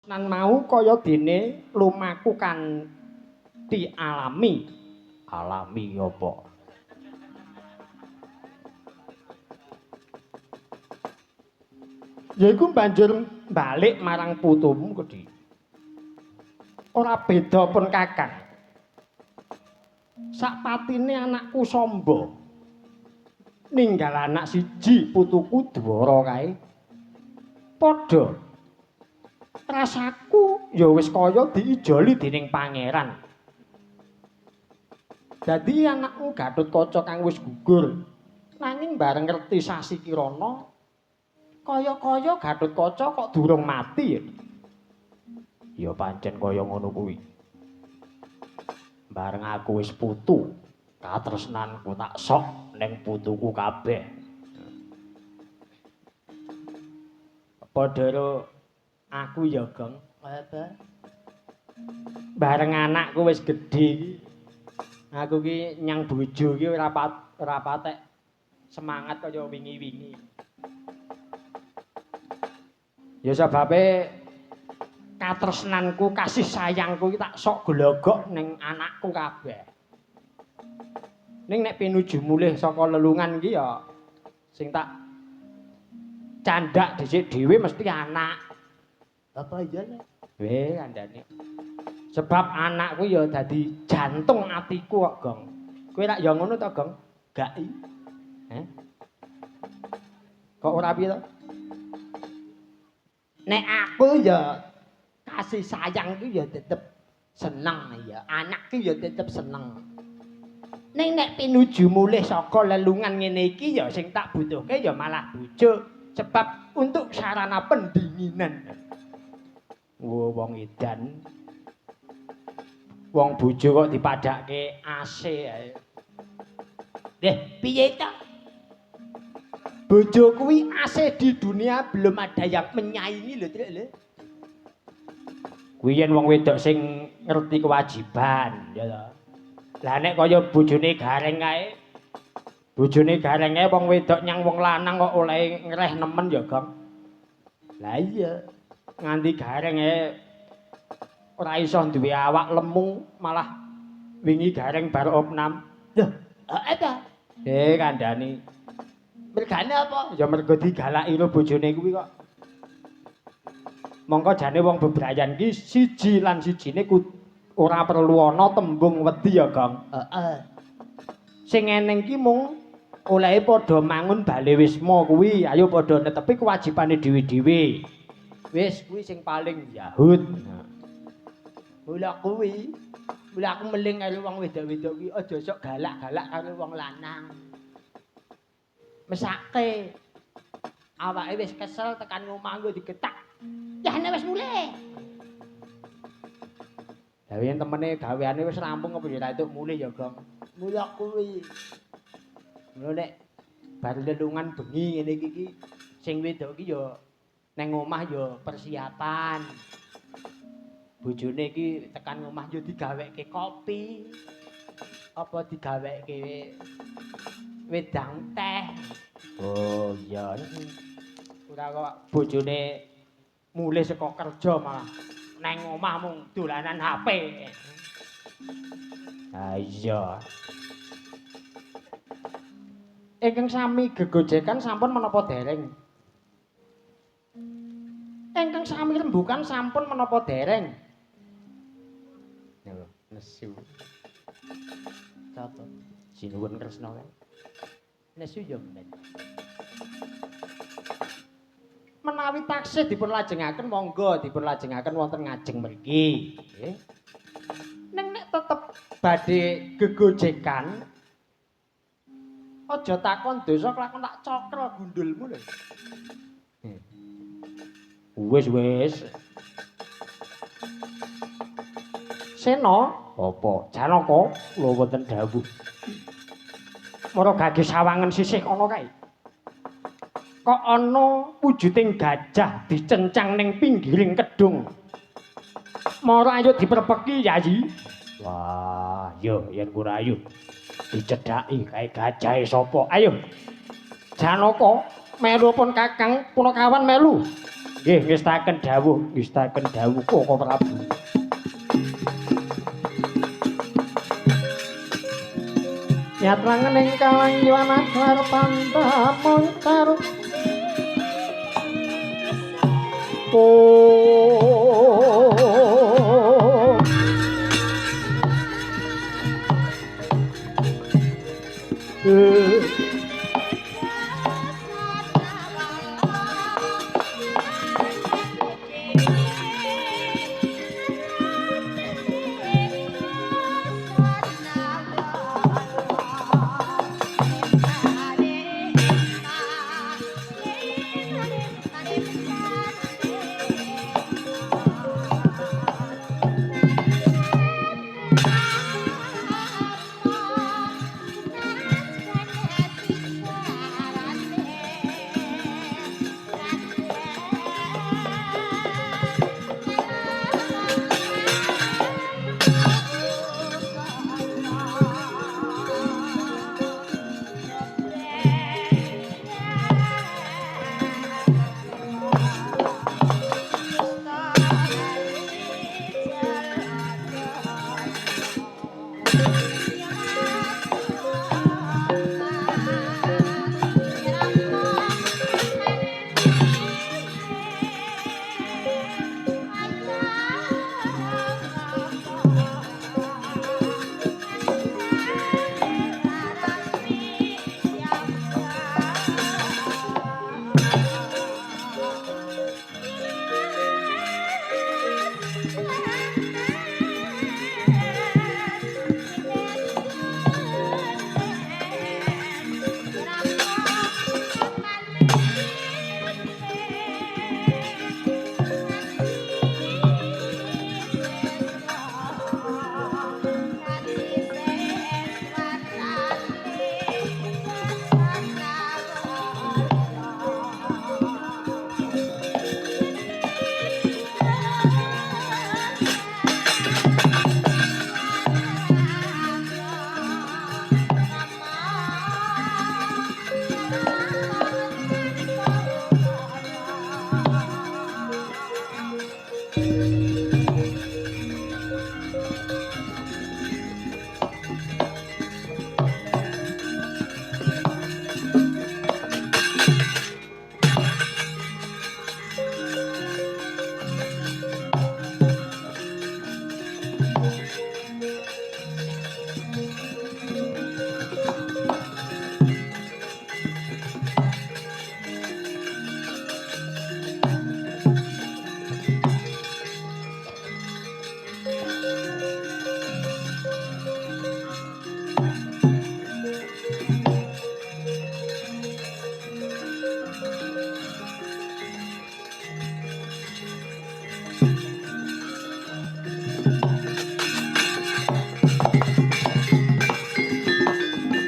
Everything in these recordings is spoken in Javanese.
Nan mau kaya dene lumaku kanthi alami. Alami apa? Yaiku banjur balik marang putumu Kedhi. Ora beda pun Kakang. Sakpatine anakku Samba. Ninggal anak siji putuku Dwara kae. Padha rasaku ya wis kaya diijoli dening pangeran. Dadi anakmu Gatotkaca kang wis gugur. Nanging bareng ngerti Sasi Kirana kaya-kaya Gatotkaca kok durung mati ya. Ya pancen kaya ngono kuwi. Bareng aku wis putu, katresnanku tak sok ning putuku kabeh. Padha karo aku ya, Gong. Apa? Bareng anakku wis gedhe. Aku ki nyang bojo ki ora patek semangat kaya wingi-wingi. Ya sebabe katresnanku, kasih sayangku ki tak sok glogok ning anakku kabeh. Ning nek pinuju mulih saka lelungan ki ya sing tak candhak dhisik dhewe mesti anak. Apa iya nek? Kandhane. Sebab anakku ya dadi jantung atiku kok, Gong. Kowe rak ya ngono to, Gong? Gak i. Kok ora piye to? Nek aku ya kasih sayang ku ya tetep seneng ya. Anak ki ya tetep seneng. Ning nek pinuju mulih saka lelungan ngene iki ya sing tak butuhke ya malah bojo. Sebab untuk sarana pendinginan. Wong edan. Wong bojo kok dipadake AC ae. Piye to? Bojo kuwi AC di dunia belum ada yang menyaingi lho, Trik lho. Kuwi yen wong wedok sing ngerti kewajiban, ya to. Lah nek kaya bojone Gareng kae, bojone Gareng kae wong wedok nyang wong lanang kok oleh ngreh nemen ya, Gong. Lah iya, nganti Gareng ora iso duwe awak lemu, malah wingi Gareng bar opnam. Loh, ta? Kandhani. Mergane apa? Ya mergo digalaki karo bojone kuwi kok. Mongko jane wong bebrayan ki siji lan sijine ora perlu ana tembung wedi ya, Gong. Sing eneng ki mung olehe padha mangun bale wisma kuwi, ayo padha netepi kewajibane dhewe-dhewe. Wis kuwi sing paling yahud. Mula kuwi, mula aku meling karo wong wedok-wedok ki aja sok galak-galak karo wong lanang. Mesake awake wis kesel tekan omah nggo digetak. Yahne wis mulih. Lah yen temene gaweane wis rampung apa ya ra entuk mulih ya, Gong. Mula kuwi. Mula nek bar lelungan bengi ngene iki sing wedok ki ya neng omah ya persiapan. Bojone iki tekan omah ya digaweke kopi. Apa digaweke wedang teh. Oh iya. Ora kok bojone mulih saka kerja malah neng omah mung dolanan HP. Ha iya. Ingkang sami gegojekan sampun menapa dereng? Ingkang sami rembukan sampun menapa dereng? Yo, nesu. Sapa? Sinuwun Kresna kae. Nesu ya men. Menawi taksih dipun lajengaken monggo dipun lajengaken wonten ngajeng mriki, nggih. Ning nek tetep badhe gegojekan aja takon dosa kelakon tak cokro gundulmu lho. Wis. Sena apa? Janaka kula wonten dawuh. Mara gage sawangen sisih ana kae. Kok ana wujuding gajah dicencang ning pinggiring kedung. Mara ayo diperpeki Yayi. Wah, yo yen kurayu. Dicedhaki kae gajahe sapa? Ayo. Janaka melu pun Kakang Punakawan melu. Nggih ngestaken dawuh Koko Prabu. Nyatrangen ing kalanggiwan aklar pantamon karo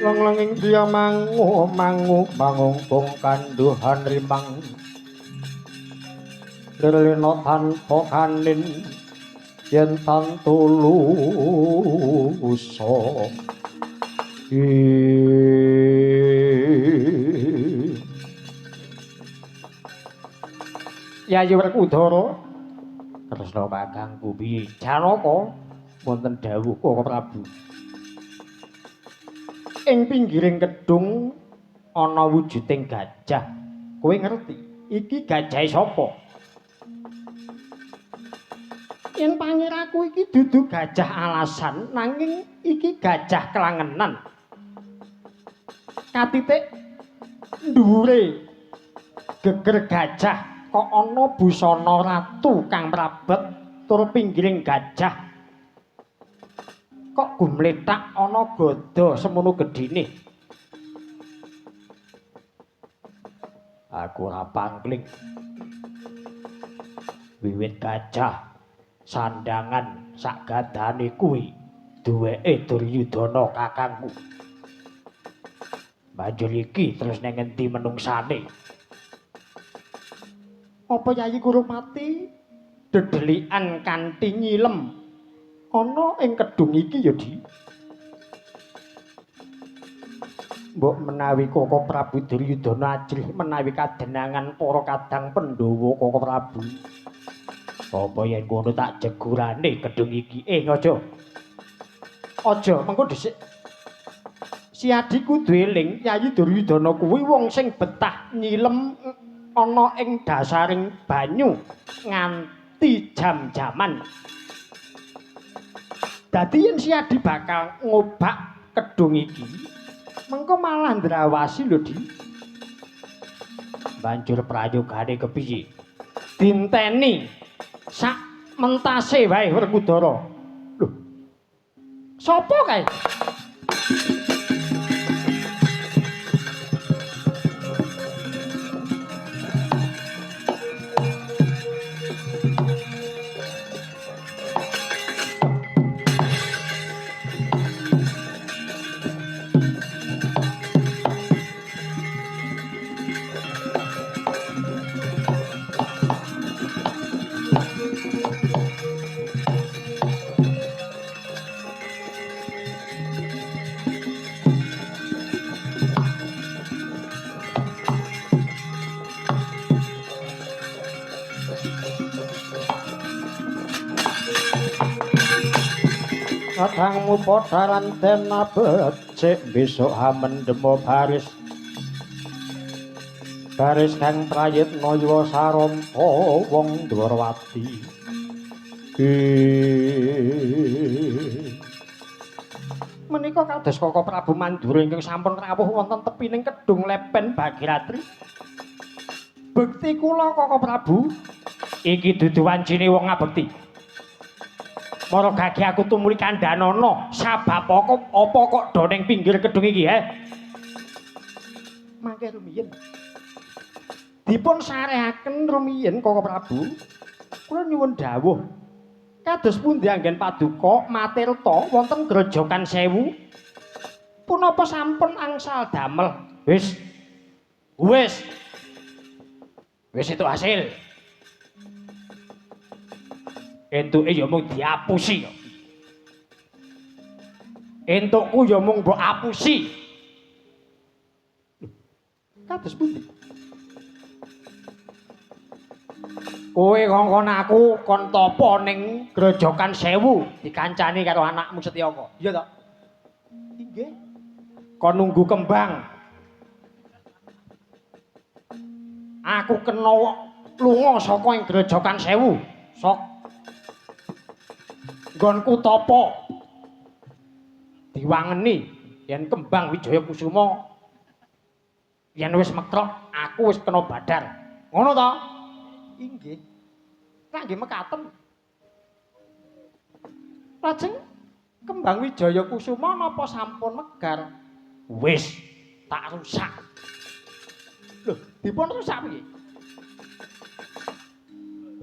Lenglenging dia mangu mangungkung kanduhan rimang lirlina tanpa kanin yen tantulusa Yayi Werkudara tresna kakangku piye Janaka wonten dawuh Koko Prabu ing pinggiring kedung ana wujuding gajah. Kowe ngerti? Iki gajahe sapa? Yen pangiraku iki dudu gajah alasan nanging iki gajah kelangenan. Katitik dhuwure geger gajah kok ana busana ratu kang mrabet tur pinggiring gajah kok gumletak ana gada semono gedine. Aku ora pangling. Wiwit gajah sandangan sakgadane kuwi duweke Duryudana kakangku. Banjur iki terus nang ngendi menungsane? Apa Yayi Kurupati dedelikan kanthi nyilem ana ing kedung iki ya, Di? Mbok menawi Koko Prabu Duryudana ajrih menawi kadenangan para kadang Pandhawa Koko Prabu. Apa yen ngono tak jegurane gedung iki? Aja. Aja, mengko dhisik. Si Adi kudu eling Yayi Duryudana kuwi wong sing betah nyilem ana ing dasaring banyu nganti jam-jaman. Dadi yen si Adi bakal ngobak kedung iki, mengko malah ndrawasi lho, Di. Banjur prayogane kepiye? Dinteni sak mentase wae Werkudara. Lho. Sopo kae? Kadangmu podaran dena becik besok hamendemo baris kang prayitna yuwa sarampa wong Dwarawati. Menika kados Koko Prabu Mandura ingkang sampun rawuh wonten tepining kedung Lepen Bagiratri. Bekti kula Koko Prabu iki dudu wancine wong ngabekti. Mara gage aku tumuli kandhanana sabab apa kok do ning pinggir kedung iki, Mangke rumiyin. Dipun sarehaken rumiyin Koko Prabu. Kula nyuwun dawuh. Kados pundi anggen paduka Matirta wonten Grojogan Sewu? Punapa sampun angsal damel? Wis. Wis itu hasil. Entuke ya mung diapusi kok. Entukku ya mung mbok apusi. Kados pundi? Kowe ngongkon aku kon tapa ning Grojogan Sewu dikancani karo anakmu Setyaka. Iya to? Inggih. Kon nunggu kembang. Aku kena lunga saka ing Grojogan Sewu. Sok nggonku tapa diwangeni yen kembang Wijaya Kusuma yen wis mekrok aku wis kena badar. Ngono to? Inggih. Nek nggih mekaten. Lajeng kembang Wijaya Kusuma napa sampun megar? Wis tak rusak. Lho, dipun rusak piye?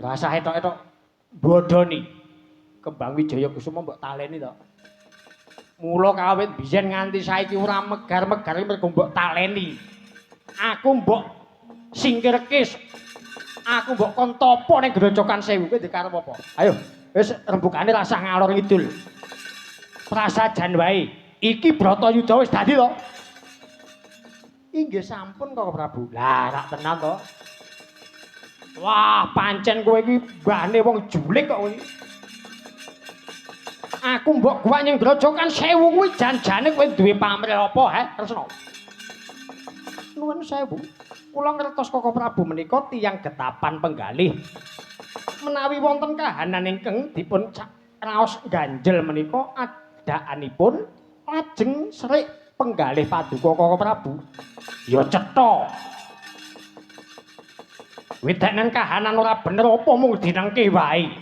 Rasa etok-etok bodoni. Kembang Wijaya Kusuma mbok taleni to. Mula kawit biyen nganti saiki ora megar-megar mergo mbok taleni. Aku mbok singkirke. Aku mbok kon topo ning Grojogan Sewu kowe dikarep apa? Ayo, wis rembugane rasah ngalor ngidul. Prasajan wae. Iki Bratayuda wis dadi to. Inggih sampun Koko Prabu. Lah, rak tenan to. Wah, pancen kowe iki mbane wong julik kok kowe. Aku mbok guwak ning Grojogan Sewu kuwi jan-jane kowe duwe pamrih apa, Resna? Nuwun sewu. Kula ngertos Koko Prabu menika tiyang getapan penggalih. Menawi wonten kahanan ingkang dipun raos ganjel menika adakanipun lajeng serik penggalih paduka Koko Prabu. Ya cetha. Wedanan kahanan ora bener apa mung dinengke wae.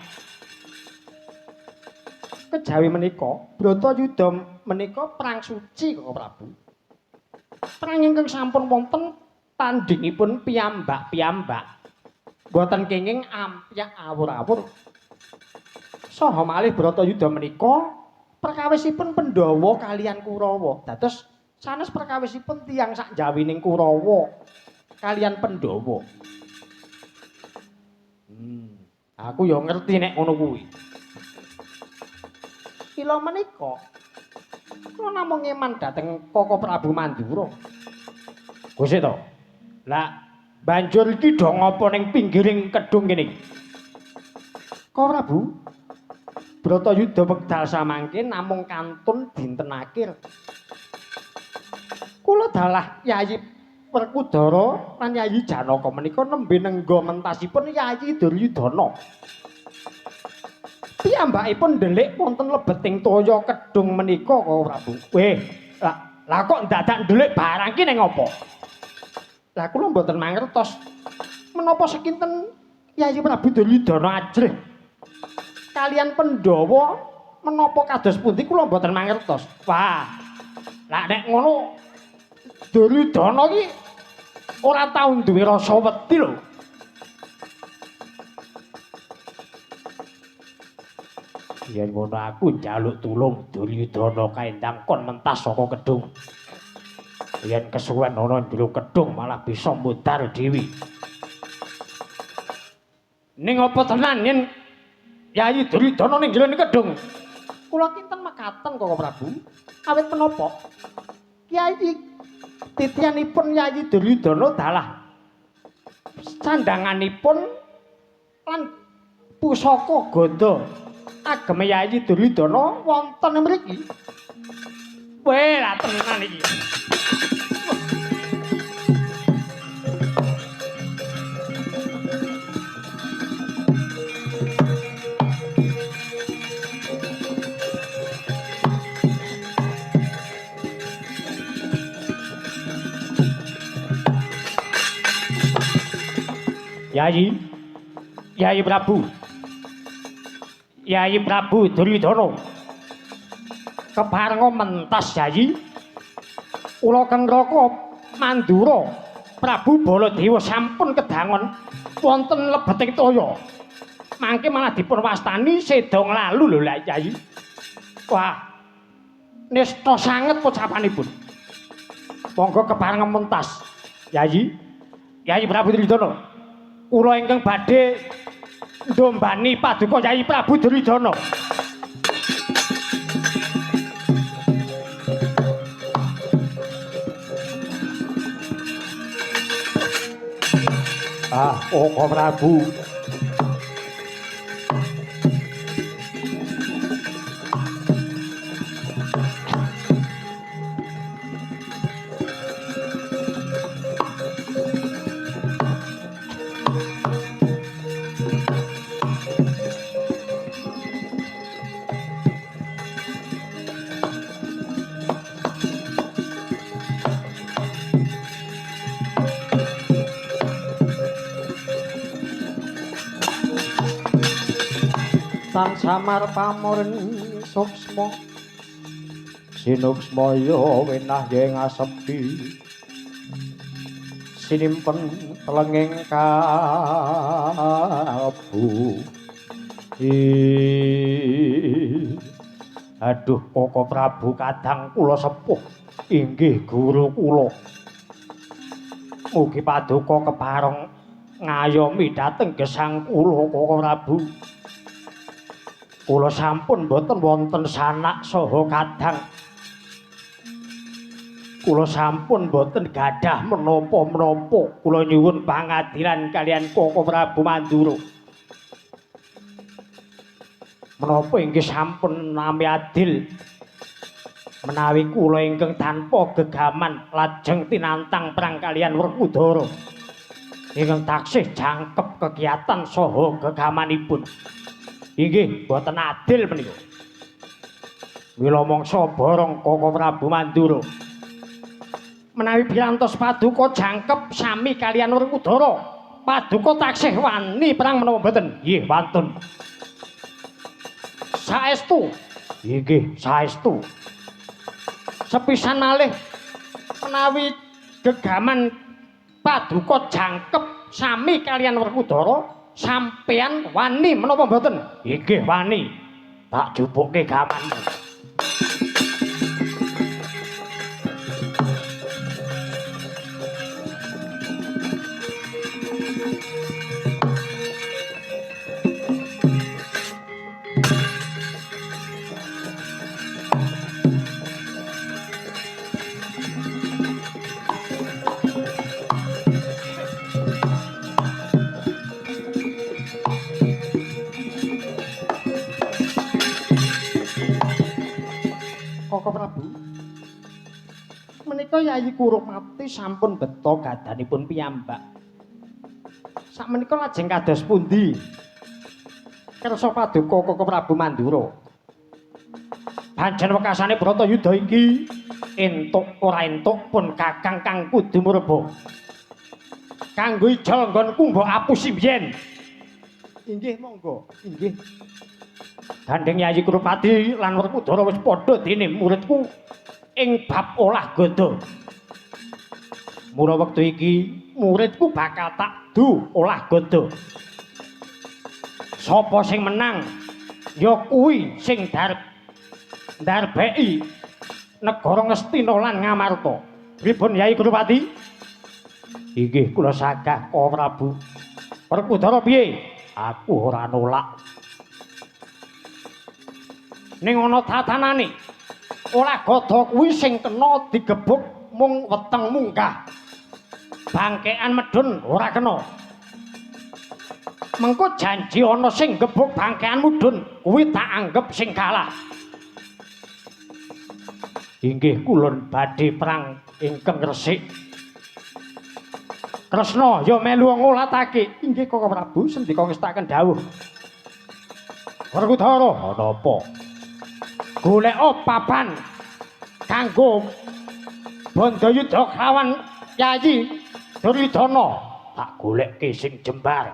Kejawi menika Bratayuda menika perang suci Koko Prabu. Perang ingkang sampun wonten tandhingipun piyambak-piyambak. Boten kenging ampyak awur-awur. Saha malih Bratayuda menika perkawisipun Pandhawa kaliyan Kurawa. Dados sanes perkawisipun tiyang sak jawining Kurawa kaliyan Pandhawa. Aku ya ngerti nek ngono kuwi. Kila menika Kula namung ngeman dhateng Koko Prabu Mandura. Gusti to. Lah banjur iki do ngapa ning pinggiring kedung kene? Koko Prabu Bratayuda wekdal samangke namung kantun dinten akhir. Kula dalah Yayi Werkudara lan Yayi Janaka menika nembe nengga mentasipun Yayi Duryudana. Piyambakipun ndelik wonten lebeting toya kedung menika Koko Prabu. Weh, lah kok dadak ndelik barang ki ning apa? Lah kula mboten mangertos menapa sekinten Yayi Prabu Duryudana ajrih kalian Pandhawa menapa kados pundi kula mboten mangertos. Wah. Lah nek ngono Duryudana ki ora tau duwe rasa wedi lho. Yen ngono aku njaluk tulung Duryudana kaendang kon mentas saka kedung. Yen kesuwen ana njero kedung malah bisa mudhar dhewe. Ning apa tenan yen Yayi Duryudana ning jero kedung? Kula kinten mekaten Koko Prabu. Awit menapa? Kyai titianipun Yayi Duryudana dalah sandanganipun lan pusaka ganda agem Yayi Duryudana wonten mriki. Weh, lah tenan iki. Yayi Prabu Duryudana keparenga mentas Yayi kula Kengraka Mandura Prabu Baladewa sampun kedangon wonten lebeting toya mangke malah dipun wastani sedong lalu lho lah Yayi. Wah nista sanget pocapanipun monggo keparenga mentas Yayi Prabu Duryudana kula ingkang badhe ndombani paduka Yayi Prabu Duryudana. Koko Prabu. Tan samar pamurni suksma sinuksmaya wenah ing asepi sinimpen telenging kalbu. Aduh Koko Prabu kadang kula sepuh inggih guru kula. Mugi paduka kepareng ngayomi dhateng gesang kula Koko Prabu. Kula sampun boten wonten sanak saha kadang. Kula sampun boten gadah menapa-menapa. Kula nyuwun pangadilan kalian Koko Prabu Mandura. Menapa inggih sampun nami adil menawi kula ingkang tanpa gegaman lajeng tinantang perang kalian Werkudara ingkang taksih jangkep kegiatan saha gegamanipun. Inggih boten adil menika. Mila mangsa borong Koko Prabu Mandura. Menawi pirantos paduka jangkep sami kaliyan Werkudara, paduka taksih wani perang menapa boten? Nggih, wantun. Saestu. Inggih, saestu. Sepisan malih menawi gegaman paduka jangkep sami kaliyan Werkudara, sampeyan wani menapa mboten? Inggih wani. Tak jupuke gamanmu. Koko Prabu. Menika Yayi Kurupati sampun beta gadanipun piyambak. Sakmenika lajeng kados pundi? Kersa paduka Koko Prabu Mandura. Pancen wekasane Bratayuda iki entuk ora entuk pun Kakang kang kudu murba. Kanggo ijol nggonku mbok apusi biyen. Inggih monggo, inggih. Gandeng Yayi Kurupati lan Werkudara wis padha dene muridku ing bab olah gada. Mula wektu iki muridku bakal tak du olah gada. Sapa sing menang ya kuwi sing ndarbeki negara Ngastina lan Ngamarta. Pripun Yayi Kurupati? Inggih kula sagah Koko Prabu. Werkudara piye? Aku ora nolak. Ning ana tatanane olah gada kuwi sing kena digebuk mung weteng munggah. Bangkean medun ora kena. Mengko janji ana sing gebuk bangkean mudhun kuwi tak anggep sing kalah. Inggih kulon badhe perang ingkang resik. Kresna ya melu ngolatake. Inggih Koko Prabu sendika ngestaken dawuh. Werkudara ana apa? Golek papan kanggo Bandayuda kawan Yayi Duryudana tak golekke sing jembar.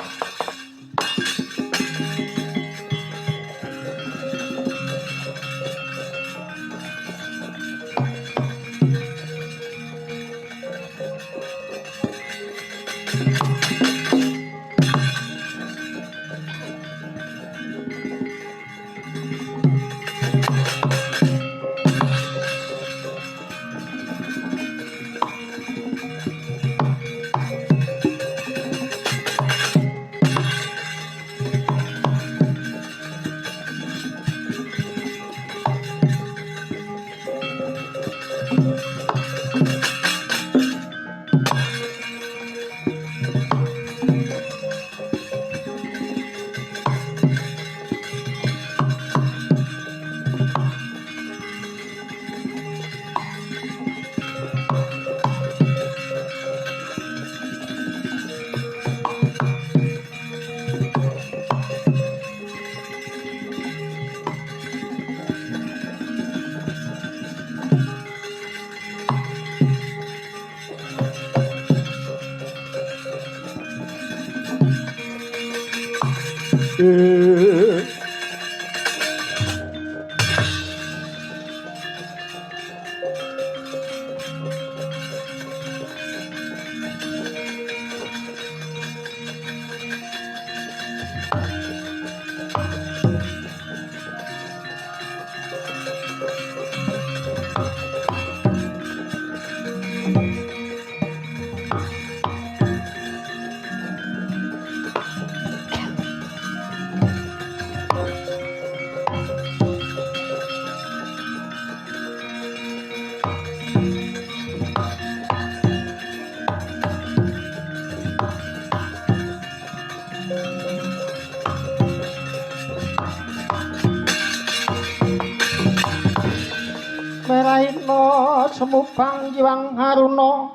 Meraina semupang jiwang haruna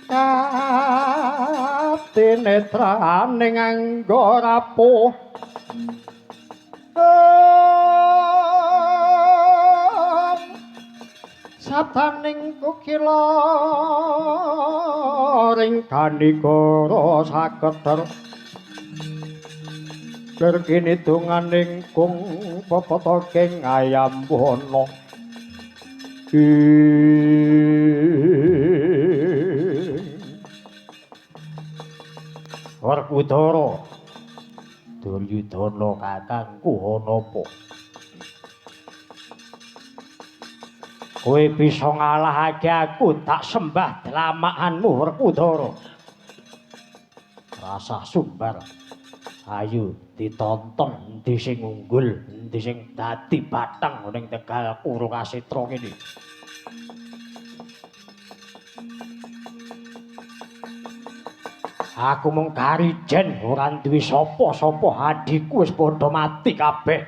katenetrane nganggo rapuh sataning kukila ring kanigara saketer Berkini tunganing kung pepotoking ayam wono Werkudara Duryudana kakangku ana apa? Kowe bisa ngalahake aku tak sembah dlamakanmu Werkudara. Rasa sumbar. Ayo ditonton endi sing unggul, endi sing dadi batang ning Tegal Kurukasetra kene. Aku mung karijen ora duwe sapa-sapa, adikku wis padha mati kabeh.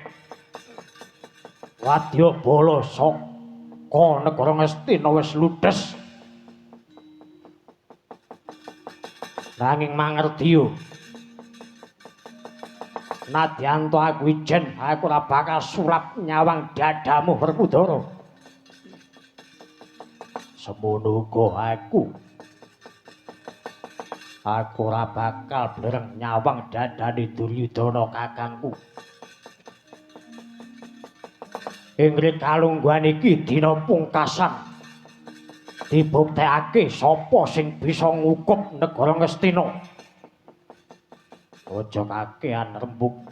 Wadyabala saka negara Ngastina wis ludhes. Nanging mangertiyo. Nadyanto aku ijen, aku ora bakal sulap nyawang dadamu Werkudara. Semono uga aku. Aku ora bakal blereng nyawang dadane Duryudana kakangku. Ing kalungguhan iki dina pungkasan dibuktekake sapa sing bisa ngukup negara Ngastina. Aja kakehan rembug.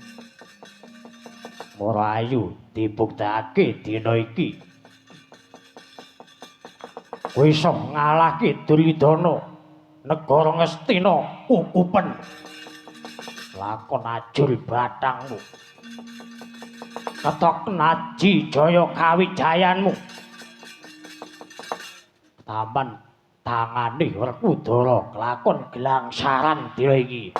Ora ayu dibuktekake dina iki. Kowe iso ngalahke Duryudana negara Ngastina kukupen. Lakon ajul bathangmu. Ketok naji jaya kawijayanmu. Taman tangane Werkudara kelakon gelangsaran dina iki.